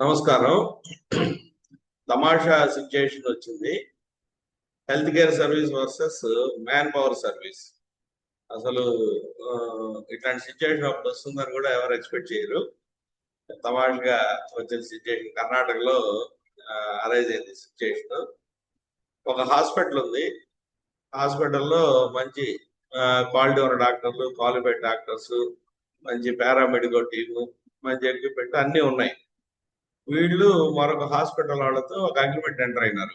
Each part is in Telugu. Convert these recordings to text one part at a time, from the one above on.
నమస్కారం. తమాషా సిచ్యుయేషన్ వచ్చింది. Health care service versus man power service. అసలు ఇట్లాంటి సిచ్యుయేషన్ ఒకటి వస్తుందని కూడా ఎవరు ఎక్స్పెక్ట్ చేయరు. తమాషగా వచ్చిన సిచ్యుయేషన్ కర్ణాటకలో అరైజ్ అయింది సిచ్యుయేషన్. ఒక హాస్పిటల్ ఉంది. హాస్పిటల్లో మంచి క్వాలిటీ ఉన్న డాక్టర్లు, క్వాలిఫైడ్ డాక్టర్స్, మంచి పారామెడికల్ టీము, మంచి ఎక్విప్మెంట్ అన్నీ ఉన్నాయి. వీళ్ళు మరొక హాస్పిటల్ వాళ్ళతో ఒక అగ్రిమెంట్ ఎంటర్ అయినారు.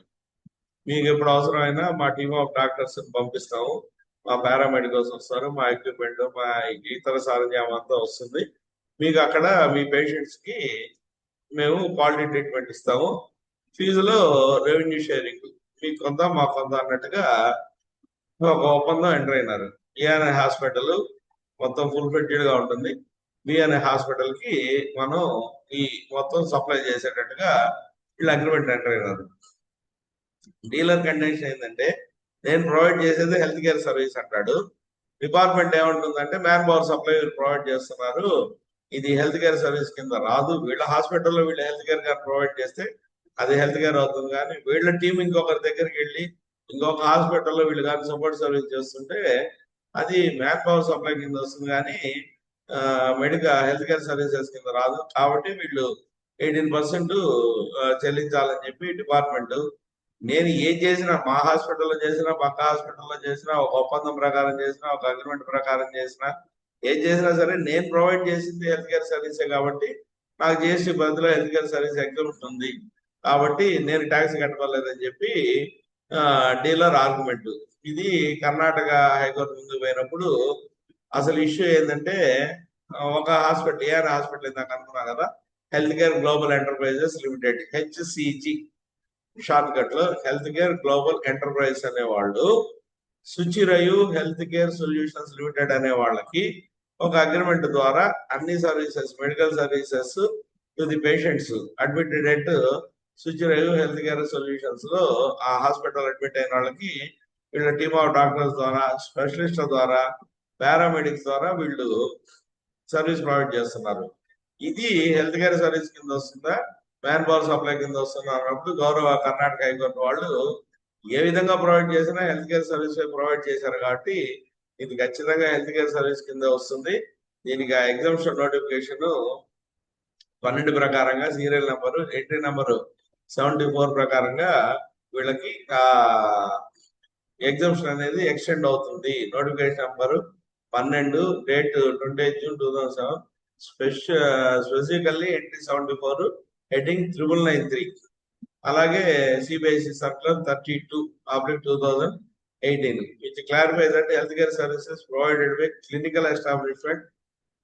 మీకు ఎప్పుడు అవసరమైనా మా టీమ్ ఆఫ్ డాక్టర్స్ పంపిస్తాము, మా పారామెడికల్స్ వస్తారు, మా ఎక్విప్మెంట్, మా ఇతర సరంజామం అంతా వస్తుంది. మీకు అక్కడ మీ పేషెంట్స్ కి మేము క్వాలిటీ ట్రీట్మెంట్ ఇస్తాము. ఫీజులో రెవెన్యూ షేరింగ్ మీకు కొంత మా కొంత అన్నట్టుగా ఒక ఒప్పందం ఎంటర్ అయినారు. ఏ అనే హాస్పిటల్ మొత్తం ఫుల్ ఫెడ్జెడ్ గా ఉంటుంది. బి అనే హాస్పిటల్ కి మనం ఈ మొత్తం సప్లై చేసేటట్టుగా వీళ్ళు అగ్రిమెంట్ ఎంటర్ అయినారు. డీలర్ కండిషన్ ఏంటంటే, నేను ప్రొవైడ్ చేసేది హెల్త్ కేర్ సర్వీస్ అంటాడు. డిపార్ట్మెంట్ ఏమంటుందంటే, మ్యాన్ పవర్ సప్లై ప్రొవైడ్ చేస్తున్నారు, ఇది హెల్త్ కేర్ సర్వీస్ కింద రాదు. వీళ్ళ హాస్పిటల్లో వీళ్ళు హెల్త్ కేర్ గారు ప్రొవైడ్ చేస్తే అది హెల్త్ కేర్ అవుతుంది. కానీ వీళ్ళ టీం ఇంకొకరి దగ్గరికి వెళ్ళి ఇంకొక హాస్పిటల్లో వీళ్ళు కానీ సపోర్ట్ సర్వీస్ చేస్తుంటే అది మ్యాన్ పవర్ సప్లై కింద వస్తుంది, కానీ మెడికల్ హెల్త్ కేర్ సర్వీసెస్ కింద రాదు. కాబట్టి వీళ్ళు 18% చెల్లించాలని చెప్పి డిపార్ట్మెంట్, నేను ఏం చేసినా, మా హాస్పిటల్లో చేసినా, పక్క హాస్పిటల్లో చేసినా, ఒక ఒప్పందం ప్రకారం చేసినా, ఒక అగ్రిమెంట్ ప్రకారం చేసినా, ఏం చేసినా సరే నేను ప్రొవైడ్ చేసింది హెల్త్ కేర్ సర్వీసే కాబట్టి నాకు జిఎస్టీ పరిధిలో హెల్త్ కేర్ సర్వీస్ ఎగ్జామ్షన్ ఉంది, కాబట్టి నేను ట్యాక్స్ కట్టుకోలేదని చెప్పి డీలర్ ఆర్గ్యుమెంట్. ఇది కర్ణాటక హైకోర్టు ముందుకు పోయినప్పుడు అసలు ఇష్యూ ఏంటంటే, ఒక హాస్పిటల్, ఏఆర్ హాస్పిటల్ ఇందాక అనుకున్నా కదా, health care global enterprises limited, HCG short cut లో హెల్త్ కేర్ గ్లోబల్ ఎంటర్ప్రైజ్ అనే వాళ్ళు Suchirayu health care solutions limited అనే వాళ్ళకి ఒక అగ్రిమెంట్ ద్వారా అన్ని services, medical services to the patients admitted at Suchirayu health care solutions లో ఆ హాస్పిటల్ అడ్మిట్ అయిన వాళ్ళకి వీళ్ళ టీమ్ ఆఫ్ డాక్టర్స్ ద్వారా, స్పెషలిస్ట్ల ద్వారా, పారామెడిక్స్ ద్వారా వీళ్ళు సర్వీస్ ప్రొవైడ్ చేస్తున్నారు. ఇది హెల్త్ కేర్ సర్వీస్ కింద వస్తుందా, మ్యాన్ పవర్ సప్లై కింద వస్తుందా అన్నప్పుడు గౌరవ కర్ణాటక హైకోర్టు వాళ్ళు ఏ విధంగా ప్రొవైడ్ చేసినా హెల్త్ కేర్ సర్వీస్ ప్రొవైడ్ చేశారు కాబట్టి ఇది ఖచ్చితంగా హెల్త్ కేర్ సర్వీస్ కింద వస్తుంది. దీనికి ఆ ఎగ్జామ్షన్ నోటిఫికేషన్ 12 ప్రకారంగా సీరియల్ నెంబరు, ఎంట్రీ నెంబరు 74 ప్రకారంగా వీళ్ళకి ఎగ్జామ్షన్ అనేది ఎక్స్టెండ్ అవుతుంది. Notification number 12, date 28 June 2007, specifically entry 74, heading 9993. అలాగే CBIC circular 32/2018 which clarifies that healthcare services provided by clinical establishment,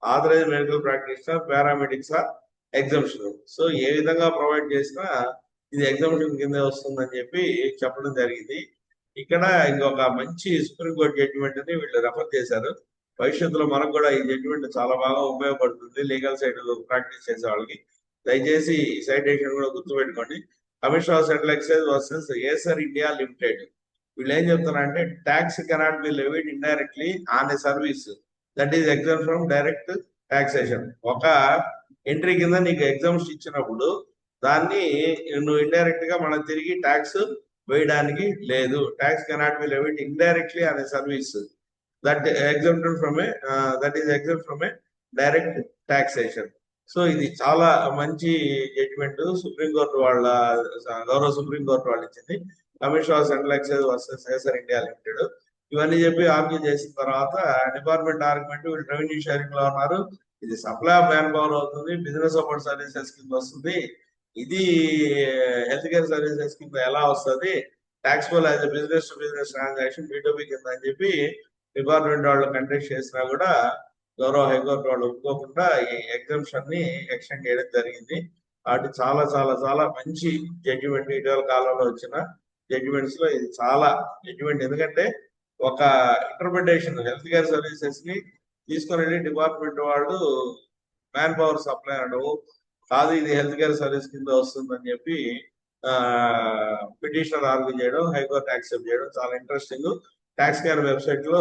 authorized medical practitioner, paramedics are exemption. So ఏ విధంగా ప్రొవైడ్ చేసినా ఇది ఎగ్జామ్షన్ కింద వస్తుందని చెప్పి చెప్పడం జరిగింది. ఇక్కడ ఇంకొక మంచి సుప్రీంకోర్టు జడ్జిమెంట్ ని వీళ్ళు రెఫర్ చేశారు. భవిష్యత్తులో మనకు కూడా ఈ జడ్జిమెంట్ చాలా బాగా ఉపయోగపడుతుంది లీగల్ సైడ్ ప్రాక్టీస్ చేసే వాళ్ళకి. దయచేసి ఈ సైటేషన్ కూడా గుర్తుపెట్టుకోండి. Commission of central excise versus Acer India limited. వీళ్ళు ఏం చెప్తున్నారంటే, tax cannot be levied indirectly on a service that is exempt from direct taxation. ఒక ఎంట్రీ కింద నీకు ఎగ్జామ్స్ ఇచ్చినప్పుడు దాన్ని నువ్వు ఇండైరెక్ట్ గా మనం తిరిగి ట్యాక్స్ వేయడానికి లేదు. Tax cannot be levied indirectly on a service that exempted from A that is exempt from A direct taxation. So ఇది చాలా మంచి జడ్జిమెంట్ సుప్రీంకోర్టు వాళ్ళ, గౌరవ సుప్రీంకోర్టు వాళ్ళు ఇచ్చింది. Commission of central excise versus Acer India limited. ఇవన్నీ చెప్పి ఆర్గ్యూ చేసిన తర్వాత డిపార్ట్మెంట్ ఆర్గ్యుమెంట్, వీళ్ళు రెవెన్యూ షేరింగ్ లో ఉన్నారు, ఇది సప్లై ఆఫ్ మ్యాన్ పవర్ అవుతుంది, బిజినెస్ సపోర్ట్ సర్వీసెస్ కింద వస్తుంది, ఇది హెల్త్ కేర్ సర్వీసెస్ కింద ఎలా వస్తుంది, taxable as business to business transaction B2B కింద అని చెప్పి డిపార్ట్మెంట్ వాళ్ళు కండక్ట్ చేసినా కూడా గౌరవ హైకోర్టు వాళ్ళు ఒప్పుకోకుండా ఈ ఎగ్జామ్షన్ ని ఎక్స్టెండ్ చేయడం జరిగింది. కాబట్టి చాలా చాలా చాలా మంచి జడ్జిమెంట్ ఇటీవల కాలంలో వచ్చిన జడ్జిమెంట్స్ లో ఇది చాలా జడ్జిమెంట్. ఎందుకంటే ఒక ఇంటర్ప్రిటేషన్, హెల్త్ కేర్ సర్వీసెస్ ని తీసుకొని వెళ్ళి డిపార్ట్మెంట్ వాళ్ళు మ్యాన్ పవర్ సప్లై అనడం కాదు, ఇది హెల్త్ కేర్ సర్వీస్ కింద వస్తుందని చెప్పి పిటిషనర్ ఆర్గ్యూ చేయడం, హైకోర్టు యాక్సెప్ట్ చేయడం చాలా ఇంట్రెస్టింగ్. ట్యాక్స్ కేర్ వెబ్సైట్ లో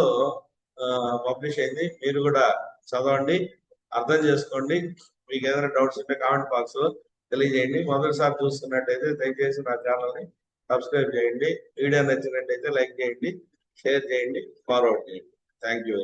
పబ్లిష్ అయింది. మీరు కూడా చదవండి, అర్థం చేసుకోండి. మీకు ఏదైనా డౌట్స్ ఉంటే కామెంట్ బాక్స్ లో తెలియజేయండి. మొదటిసారి చూస్తున్నట్టయితే దయచేసి నా ఛానల్ని సబ్స్క్రైబ్ చేయండి. వీడియో నచ్చినట్టయితే లైక్ చేయండి, షేర్ చేయండి, ఫార్వర్డ్ చేయండి. Thank you.